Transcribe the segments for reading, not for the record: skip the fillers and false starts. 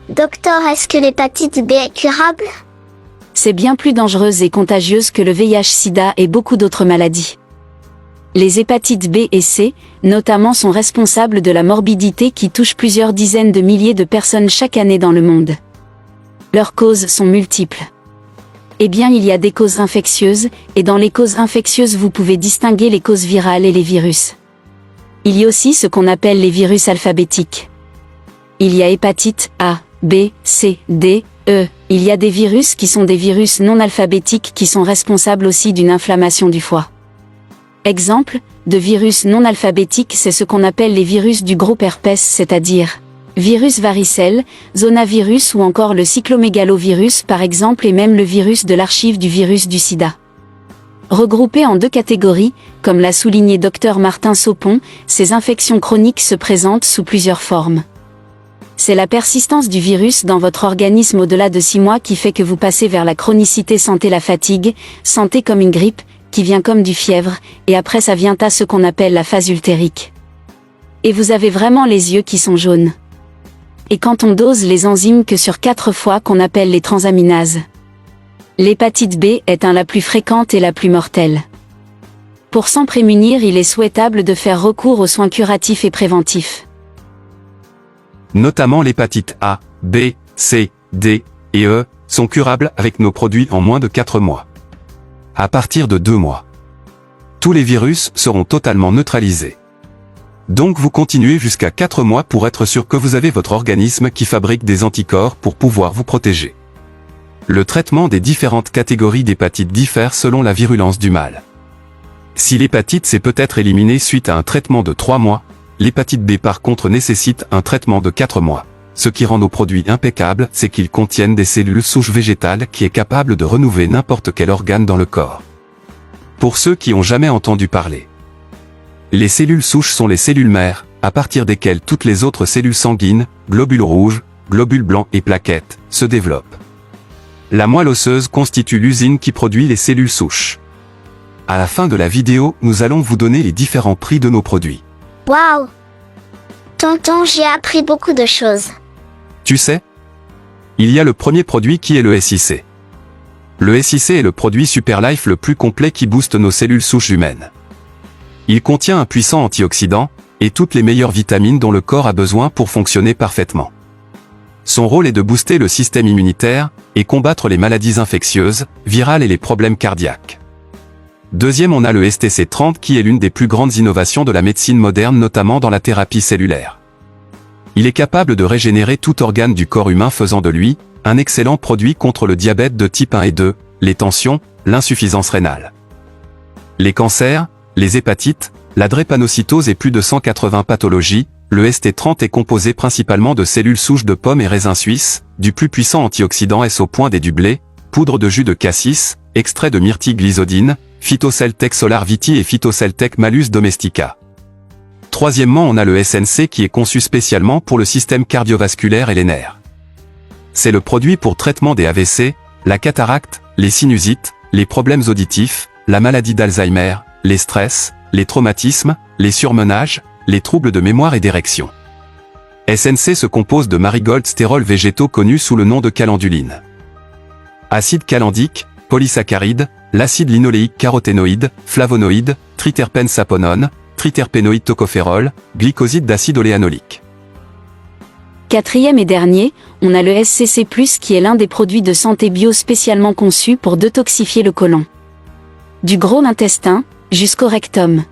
Docteur, est-ce que l'hépatite B est curable? C'est bien plus dangereuse et contagieuse que le VIH-Sida et beaucoup d'autres maladies. Les hépatites B et C, notamment, sont responsables de la morbidité qui touche plusieurs dizaines de milliers de personnes chaque année dans le monde. Leurs causes sont multiples. Eh bien, il y a des causes infectieuses, et dans les causes infectieuses vous pouvez distinguer les causes virales et les virus. Il y a aussi ce qu'on appelle les virus alphabétiques. Il y a hépatite A, B, C, D, E. Il y a des virus qui sont des virus non alphabétiques qui sont responsables aussi d'une inflammation du foie. Exemple de virus non alphabétiques, c'est ce qu'on appelle les virus du groupe herpès, c'est-à-dire virus varicelle, zonavirus ou encore le cyclomégalovirus par exemple, et même le virus de l'archive du virus du sida. Regroupés en deux catégories, comme l'a souligné Dr Martin Sopon, ces infections chroniques se présentent sous plusieurs formes. C'est la persistance du virus dans votre organisme au-delà de 6 mois qui fait que vous passez vers la chronicité. Sentez la fatigue, sentez comme une grippe, qui vient comme du fièvre, et après ça vient à ce qu'on appelle la phase ultérique. Et vous avez vraiment les yeux qui sont jaunes. Et quand on dose les enzymes que sur 4 fois qu'on appelle les transaminases. L'hépatite B est la plus fréquente et la plus mortelle. Pour s'en prémunir, il est souhaitable de faire recours aux soins curatifs et préventifs. Notamment l'hépatite A, B, C, D et E sont curables avec nos produits en moins de 4 mois. À partir de 2 mois. Tous les virus seront totalement neutralisés. Donc vous continuez jusqu'à 4 mois pour être sûr que vous avez votre organisme qui fabrique des anticorps pour pouvoir vous protéger. Le traitement des différentes catégories d'hépatite diffère selon la virulence du mal. Si l'hépatite C peut être éliminée suite à un traitement de 3 mois, l'hépatite B par contre nécessite un traitement de 4 mois. Ce qui rend nos produits impeccables, c'est qu'ils contiennent des cellules souches végétales qui est capable de renouveler n'importe quel organe dans le corps. Pour ceux qui ont jamais entendu parler, les cellules souches sont les cellules mères, à partir desquelles toutes les autres cellules sanguines, globules rouges, globules blancs et plaquettes, se développent. La moelle osseuse constitue l'usine qui produit les cellules souches. À la fin de la vidéo, nous allons vous donner les différents prix de nos produits. Waouh! Tonton, j'ai appris beaucoup de choses. Tu sais? Il y a le premier produit qui est le SIC. Le SIC est le produit Superlife le plus complet qui booste nos cellules souches humaines. Il contient un puissant antioxydant, et toutes les meilleures vitamines dont le corps a besoin pour fonctionner parfaitement. Son rôle est de booster le système immunitaire, et combattre les maladies infectieuses, virales et les problèmes cardiaques. Deuxième, on a le STC30 qui est l'une des plus grandes innovations de la médecine moderne, notamment dans la thérapie cellulaire. Il est capable de régénérer tout organe du corps humain, faisant de lui un excellent produit contre le diabète de type 1 et 2, les tensions, l'insuffisance rénale, les cancers, les hépatites, la drépanocytose et plus de 180 pathologies. Le ST30 est composé principalement de cellules souches de pommes et raisins suisses, du plus puissant antioxydant S au point des du blé, poudre de jus de cassis, extrait de myrtille glycodine, Phytoceltec Solar Viti et Phytoceltec Malus Domestica. Troisièmement, on a le SNC qui est conçu spécialement pour le système cardiovasculaire et les nerfs. C'est le produit pour traitement des AVC, la cataracte, les sinusites, les problèmes auditifs, la maladie d'Alzheimer, les stress, les traumatismes, les surmenages, les troubles de mémoire et d'érection. SNC se compose de marigold stérols végétaux connus sous le nom de calenduline. Acide calendique, polysaccharides, l'acide linoléique caroténoïde, flavonoïde, triterpène saponone, triterpénoïde tocophérol, glycoside d'acide oléanolique. Quatrième et dernier, on a le SCC+, qui est l'un des produits de santé bio spécialement conçus pour détoxifier le côlon. Du gros intestin, jusqu'au rectum.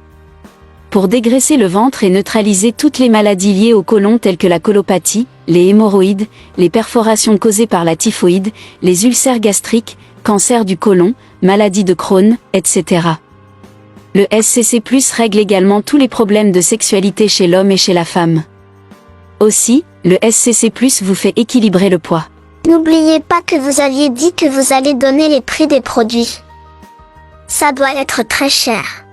Pour dégraisser le ventre et neutraliser toutes les maladies liées au côlon telles que la colopathie, les hémorroïdes, les perforations causées par la typhoïde, les ulcères gastriques, cancer du côlon, maladie de Crohn, etc. Le SCC+, règle également tous les problèmes de sexualité chez l'homme et chez la femme. Aussi, le SCC+, vous fait équilibrer le poids. N'oubliez pas que vous aviez dit que vous allez donner les prix des produits. Ça doit être très cher.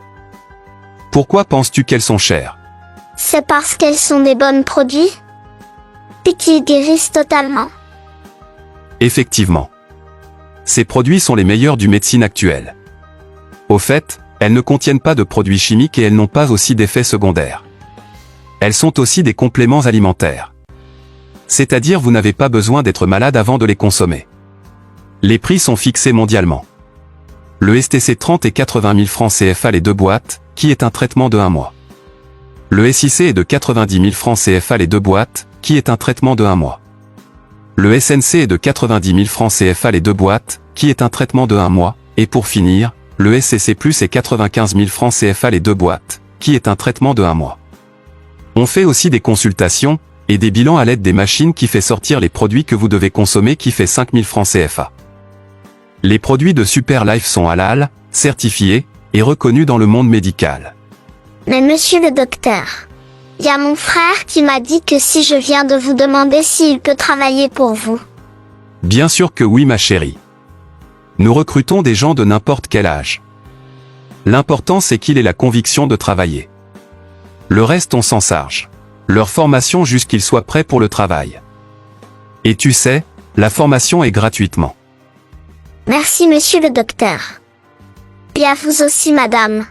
Pourquoi penses-tu qu'elles sont chères? C'est parce qu'elles sont des bons produits? Et qui guérissent totalement. Effectivement. Ces produits sont les meilleurs du médecine actuelle. Au fait, elles ne contiennent pas de produits chimiques et elles n'ont pas aussi d'effets secondaires. Elles sont aussi des compléments alimentaires. C'est-à-dire vous n'avez pas besoin d'être malade avant de les consommer. Les prix sont fixés mondialement. Le STC 30 est 80 000 francs CFA les 2 boîtes, qui est un traitement de 1 mois. Le SIC est de 90 000 francs CFA les 2 boîtes, qui est un traitement de 1 mois. Le SNC est de 90 000 francs CFA les 2 boîtes, qui est un traitement de 1 mois, et pour finir, le SCC+ est 95 000 francs CFA les 2 boîtes, qui est un traitement de 1 mois. On fait aussi des consultations, et des bilans à l'aide des machines qui fait sortir les produits que vous devez consommer qui fait 5 000 francs CFA. Les produits de Super Life sont halal, certifiés, et reconnus dans le monde médical. Mais monsieur le docteur, il y a mon frère qui m'a dit que si je viens de vous demander s'il peut travailler pour vous. Bien sûr que oui ma chérie. Nous recrutons des gens de n'importe quel âge. L'important c'est qu'il ait la conviction de travailler. Le reste on s'en charge. Leur formation jusqu'ils soient prêts pour le travail. Et tu sais, la formation est gratuitement. Merci monsieur le docteur. Et à vous aussi madame.